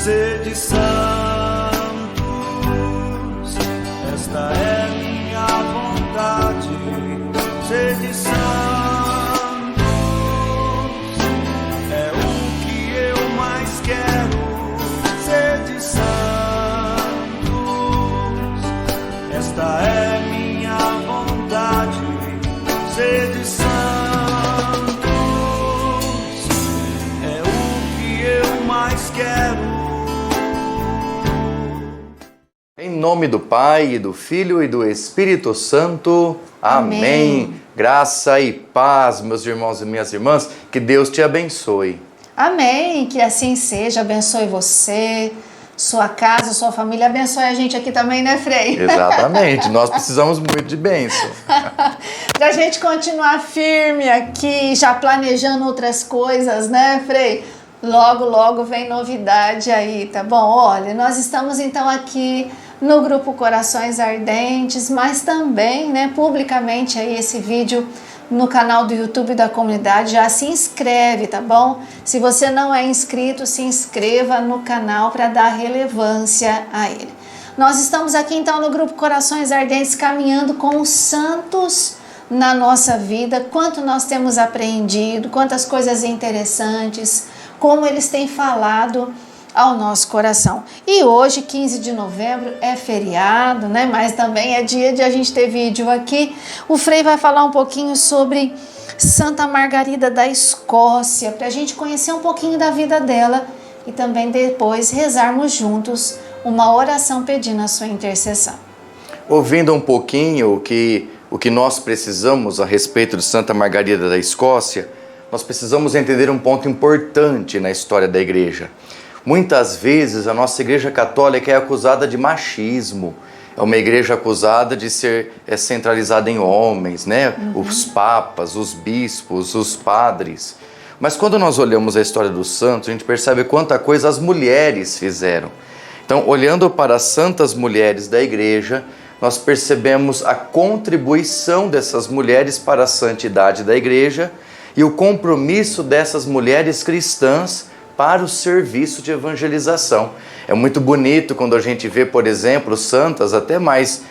sede santos, esta é minha vontade, sede santos, é o que eu mais quero, sede santos, esta é minha vontade, sede santos, é o que eu mais quero. Em nome do Pai, e do Filho e do Espírito Santo. Amém. Graça e paz, meus irmãos e minhas irmãs. Que Deus te abençoe. Amém. Que assim seja. Abençoe você, sua casa, sua família. Abençoe a gente aqui também, né, Frei? Exatamente. Nós precisamos muito de bênção. Para a gente continuar firme aqui, já planejando outras coisas, né, Frei? Logo, logo vem novidade aí, tá bom? Olha, nós estamos então aqui no grupo Corações Ardentes, mas também, né, publicamente aí esse vídeo no canal do YouTube da comunidade. Já se inscreve, tá bom? Se você não é inscrito, se inscreva no canal para dar relevância a ele. Nós estamos aqui então no grupo Corações Ardentes caminhando com os santos na nossa vida, quanto nós temos aprendido, quantas coisas interessantes, como eles têm falado ao nosso coração. E hoje, 15 de novembro, é feriado, né? Mas também é dia de a gente ter vídeo aqui. O Frei vai falar um pouquinho sobre Santa Margarida da Escócia, para a gente conhecer um pouquinho da vida dela e também depois rezarmos juntos uma oração pedindo a sua intercessão. Ouvindo um pouquinho o que nós precisamos a respeito de Santa Margarida da Escócia, nós precisamos entender um ponto importante na história da igreja. Muitas vezes a nossa igreja católica é acusada de machismo, é uma igreja acusada de ser centralizada em homens, né? Os papas, os bispos, os padres. Mas quando nós olhamos a história dos santos, a gente percebe quanta coisa as mulheres fizeram. Então, olhando para as santas mulheres da igreja, nós percebemos a contribuição dessas mulheres para a santidade da igreja e o compromisso dessas mulheres cristãs para o serviço de evangelização. É muito bonito quando a gente vê, por exemplo, santas até mais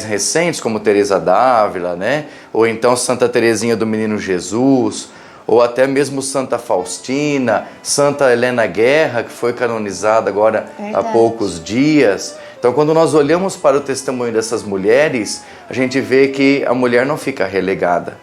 recentes, como Teresa d'Ávila, né? Ou então Santa Teresinha do Menino Jesus, ou até mesmo Santa Faustina, Santa Helena Guerra, que foi canonizada agora há poucos dias. Então, quando nós olhamos para o testemunho dessas mulheres, a gente vê que a mulher não fica relegada.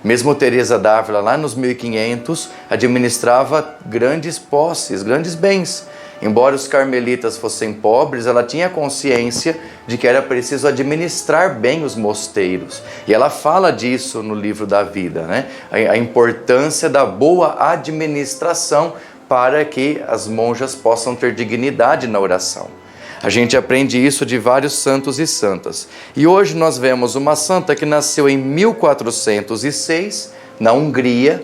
Mesmo Teresa d'Ávila, lá nos 1500, administrava grandes posses, grandes bens. Embora os carmelitas fossem pobres, ela tinha consciência de que era preciso administrar bem os mosteiros. E ela fala disso no livro da vida, né? A importância da boa administração para que as monjas possam ter dignidade na oração. A gente aprende isso de vários santos e santas. E hoje nós vemos uma santa que nasceu em 1406, na Hungria.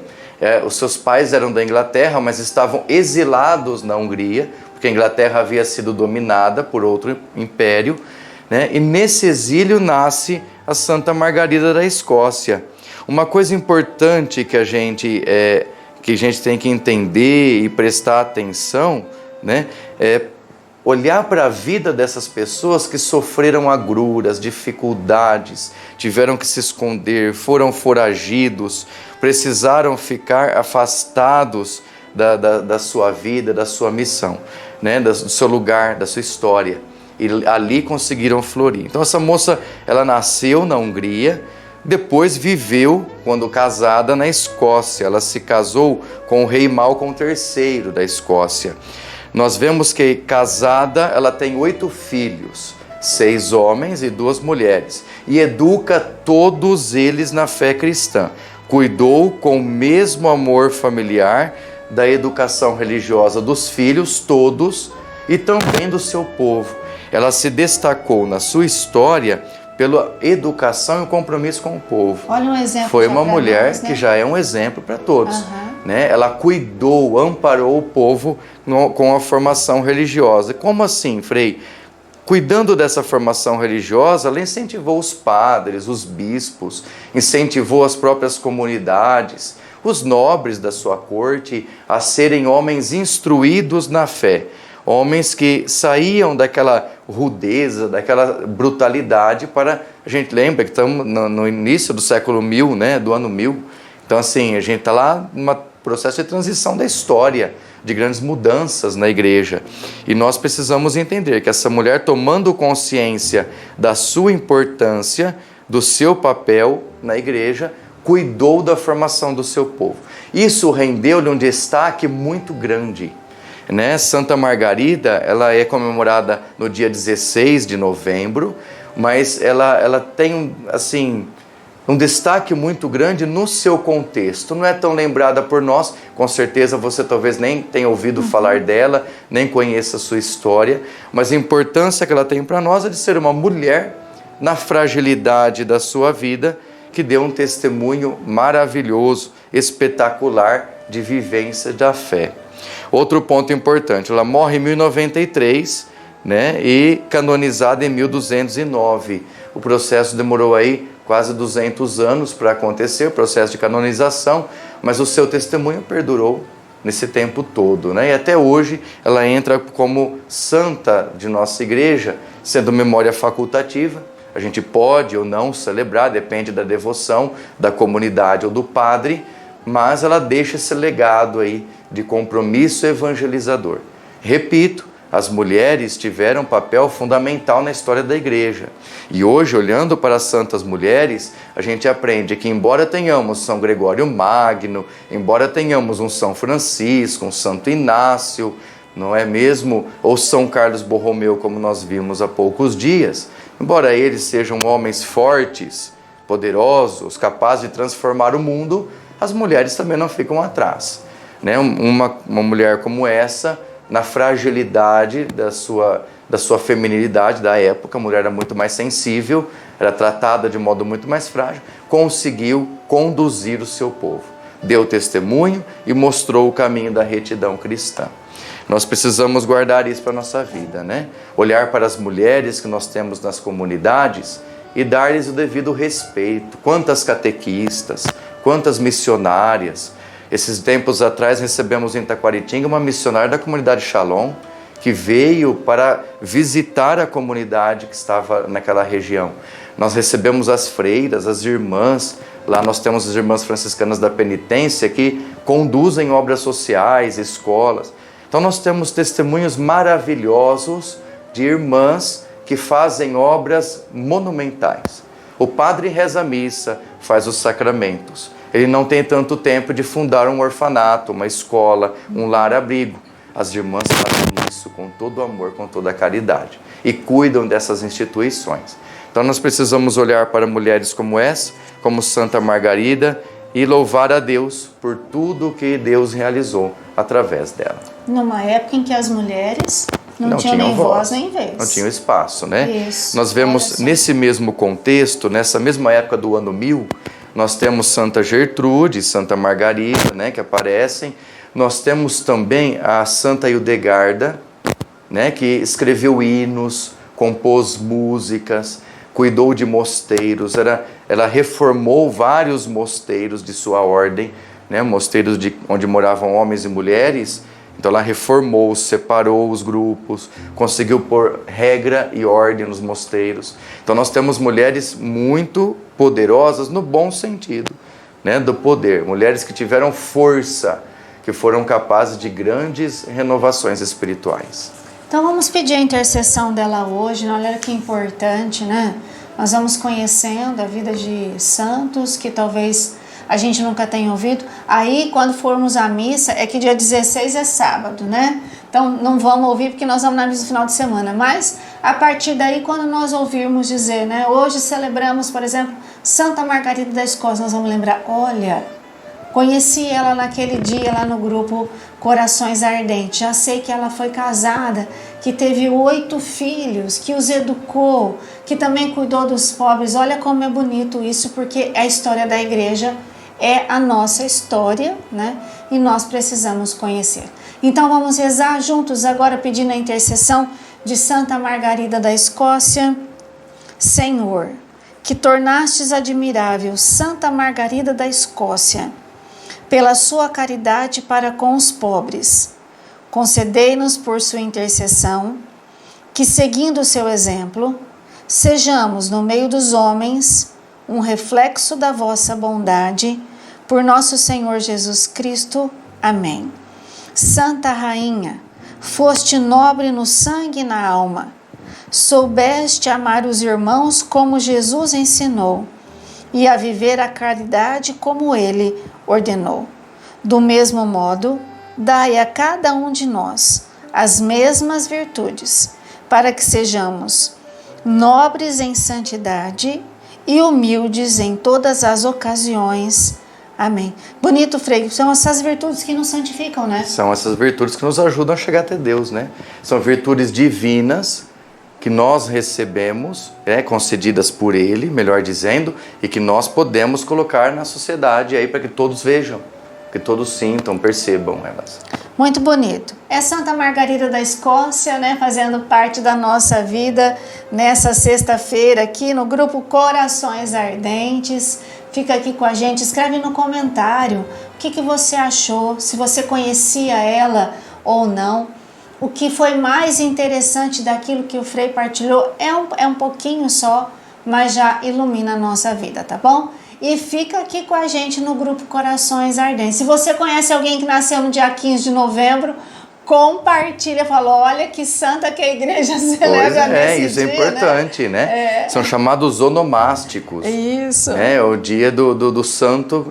Os seus pais eram da Inglaterra, mas estavam exilados na Hungria, porque a Inglaterra havia sido dominada por outro império, né? E nesse exílio nasce a Santa Margarida da Escócia. Uma coisa importante que a gente tem que entender e prestar atenção, né, é olhar para a vida dessas pessoas que sofreram agruras, dificuldades, tiveram que se esconder, foram foragidos, precisaram ficar afastados da sua vida, da sua missão, né? Do seu lugar, da sua história. E ali conseguiram florir. Então essa moça, ela nasceu na Hungria, depois viveu, quando casada, na Escócia. Ela se casou com o rei Malcolm III da Escócia. Nós vemos que casada, ela tem 8 filhos, 6 homens e 2 mulheres, e educa todos eles na fé cristã. Cuidou com o mesmo amor familiar da educação religiosa dos filhos todos e também do seu povo. Ela se destacou na sua história pela educação e o compromisso com o povo. Olha um exemplo. Foi uma mulher que já é um exemplo para todos. Né? Ela cuidou, amparou o povo com a formação religiosa. Como assim, Frei? Cuidando dessa formação religiosa, ela incentivou os padres, os bispos, incentivou as próprias comunidades, os nobres da sua corte a serem homens instruídos na fé, Homens que saíam daquela rudeza, daquela brutalidade para... A gente lembra que estamos no início do século 1000, né? Do ano 1000. Então, assim, a gente está lá num processo de transição da história, de grandes mudanças na igreja. E nós precisamos entender que essa mulher, tomando consciência da sua importância, do seu papel na igreja, cuidou da formação do seu povo. Isso rendeu-lhe um destaque muito grande, né? Santa Margarida, ela é comemorada no dia 16 de novembro, mas ela tem, assim, um destaque muito grande no seu contexto. Não é tão lembrada por nós, com certeza você talvez nem tenha ouvido falar dela, nem conheça a sua história, mas a importância que ela tem para nós é de ser uma mulher na fragilidade da sua vida, que deu um testemunho maravilhoso, espetacular de vivência da fé. Outro ponto importante, ela morre em 1093, né, e canonizada em 1209. O processo demorou aí quase 200 anos para acontecer, o processo de canonização, mas o seu testemunho perdurou nesse tempo todo, né? E até hoje ela entra como santa de nossa igreja, sendo memória facultativa. A gente pode ou não celebrar, depende da devoção da comunidade ou do padre, mas ela deixa esse legado aí de compromisso evangelizador. Repito, as mulheres tiveram um papel fundamental na história da igreja. E hoje, olhando para as santas mulheres, a gente aprende que, embora tenhamos São Gregório Magno, embora tenhamos um São Francisco, um Santo Inácio, não é mesmo? Ou São Carlos Borromeu, como nós vimos há poucos dias, embora eles sejam homens fortes, poderosos, capazes de transformar o mundo, as mulheres também não ficam atrás, né? Uma mulher como essa, na fragilidade da sua feminilidade da época, a mulher era muito mais sensível, era tratada de modo muito mais frágil, conseguiu conduzir o seu povo, deu testemunho e mostrou o caminho da retidão cristã. Nós precisamos guardar isso para a nossa vida, né? Olhar para as mulheres que nós temos nas comunidades e dar-lhes o devido respeito. Quantas catequistas, quantas missionárias. Esses tempos atrás recebemos em Taquaritinga uma missionária da comunidade Shalom, que veio para visitar a comunidade que estava naquela região. Nós recebemos as freiras, as irmãs, lá nós temos as irmãs franciscanas da penitência que conduzem obras sociais, escolas. Então nós temos testemunhos maravilhosos de irmãs que fazem obras monumentais. O padre reza a missa, faz os sacramentos. Ele não tem tanto tempo de fundar um orfanato, uma escola, um lar-abrigo. As irmãs fazem isso com todo amor, com toda a caridade e cuidam dessas instituições. Então nós precisamos olhar para mulheres como essa, como Santa Margarida, e louvar a Deus por tudo que Deus realizou através dela. Numa época em que as mulheres não tinham nem voz nem vez. Não tinham espaço, né? Isso, nós vemos nesse mesmo contexto, nessa mesma época do ano 1000, nós temos Santa Gertrude, Santa Margarida, né, que aparecem. Nós temos também a Santa Hildegarda, né, que escreveu hinos, compôs músicas, cuidou de mosteiros. Ela reformou vários mosteiros de sua ordem, né, mosteiros onde moravam homens e mulheres. Então ela reformou, separou os grupos, conseguiu pôr regra e ordem nos mosteiros. Então nós temos mulheres muito poderosas no bom sentido, né, do poder. Mulheres que tiveram força, que foram capazes de grandes renovações espirituais. Então vamos pedir a intercessão dela hoje, olha que importante, né? Nós vamos conhecendo a vida de santos que talvez a gente nunca tenha ouvido. Aí quando formos à missa, é que dia 16 é sábado, né? Então não vamos ouvir porque nós vamos na missa no final de semana, mas a partir daí quando nós ouvirmos dizer, né? Hoje celebramos, por exemplo, Santa Margarida da Escócia, nós vamos lembrar, olha, conheci ela naquele dia lá no grupo Corações Ardentes. Já sei que ela foi casada, que teve 8 filhos, que os educou, que também cuidou dos pobres. Olha como é bonito isso, porque a história da igreja é a nossa história, né? E nós precisamos conhecer. Então vamos rezar juntos agora pedindo a intercessão de Santa Margarida da Escócia. Senhor, que tornastes admirável Santa Margarida da Escócia, pela sua caridade para com os pobres, concedei-nos por sua intercessão, que seguindo o seu exemplo, sejamos no meio dos homens um reflexo da vossa bondade, por nosso Senhor Jesus Cristo. Amém. Santa Rainha, foste nobre no sangue e na alma, soubeste amar os irmãos como Jesus ensinou, e a viver a caridade como ele ordenou. Do mesmo modo, dai a cada um de nós as mesmas virtudes, para que sejamos nobres em santidade e humildes em todas as ocasiões. Amém. Bonito, Frei. São essas virtudes que nos santificam, né? São essas virtudes que nos ajudam a chegar até Deus, né? São virtudes divinas que nós recebemos, concedidas por Ele, melhor dizendo, e que nós podemos colocar na sociedade aí para que todos vejam, que todos sintam, percebam elas. Muito bonito. É Santa Margarida da Escócia, né, fazendo parte da nossa vida nessa sexta-feira aqui no grupo Corações Ardentes. Fica aqui com a gente, escreve no comentário o que você achou, se você conhecia ela ou não. O que foi mais interessante daquilo que o Frei partilhou é um pouquinho só, mas já ilumina a nossa vida, tá bom? E fica aqui com a gente no grupo Corações Ardentes. Se você conhece alguém que nasceu no dia 15 de novembro, compartilha, fala, olha que santa que a igreja celebra nesse isso dia, é importante, né? São chamados onomásticos. Isso. É o dia do santo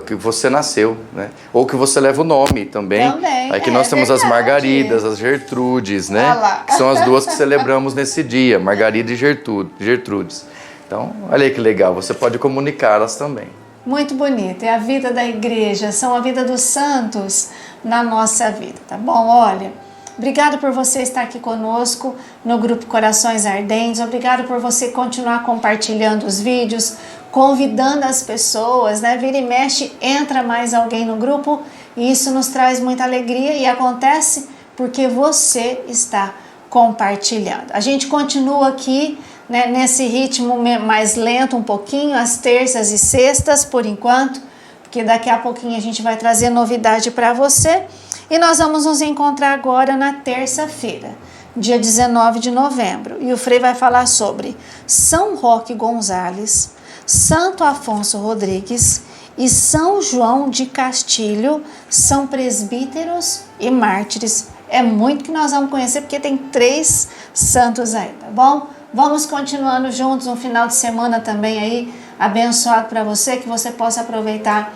que você nasceu, né? Ou que você leva o nome também. Aqui nós temos as Margaridas, as Gertrudes, né? Que são as duas que celebramos nesse dia, Margarida e Gertrudes. Então, olha aí que legal, você pode comunicá-las também. Muito bonito, é a vida da igreja, são a vida dos santos na nossa vida, tá bom? Olha, obrigado por você estar aqui conosco no grupo Corações Ardentes, obrigado por você continuar compartilhando os vídeos, convidando as pessoas, né? Vira e mexe, entra mais alguém no grupo e isso nos traz muita alegria e acontece porque você está compartilhando. A gente continua aqui, né, nesse ritmo mais lento um pouquinho, às terças e sextas por enquanto, porque daqui a pouquinho a gente vai trazer novidade para você. E nós vamos nos encontrar agora na terça-feira, dia 19 de novembro. E o Frei vai falar sobre São Roque Gonzales, Santo Afonso Rodrigues e São João de Castilho, são presbíteros e mártires. É muito que nós vamos conhecer, porque tem 3 santos aí, tá bom? Vamos continuando juntos, um final de semana também aí, abençoado para você, que você possa aproveitar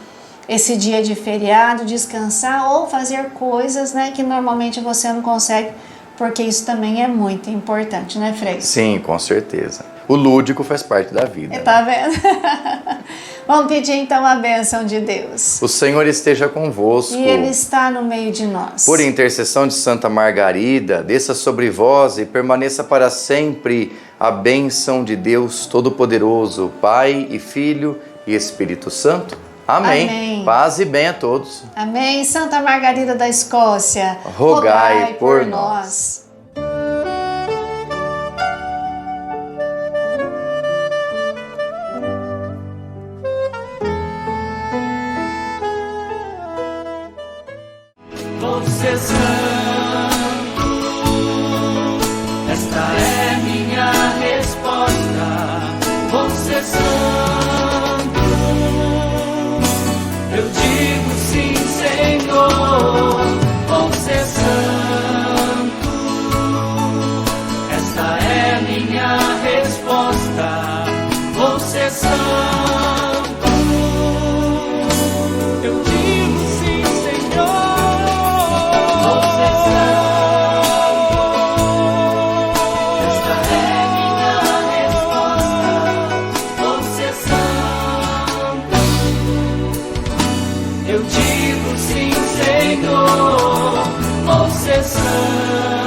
esse dia de feriado, descansar ou fazer coisas, né, que normalmente você não consegue, porque isso também é muito importante, né, Frei? Sim, com certeza. O lúdico faz parte da vida. Tá vendo? Vamos pedir então a bênção de Deus. O Senhor esteja convosco. E Ele está no meio de nós. Por intercessão de Santa Margarida, desça sobre vós e permaneça para sempre a bênção de Deus Todo-Poderoso, Pai e Filho e Espírito Santo. Amém. Amém. Paz e bem a todos. Amém. Santa Margarida da Escócia, rogai por nós. Você santo, esta é minha resposta. Você santo, eu digo sim, Senhor. Você santo, esta é minha resposta. Você santo, eu digo sim, Senhor. Eu digo sim, Senhor, você santo.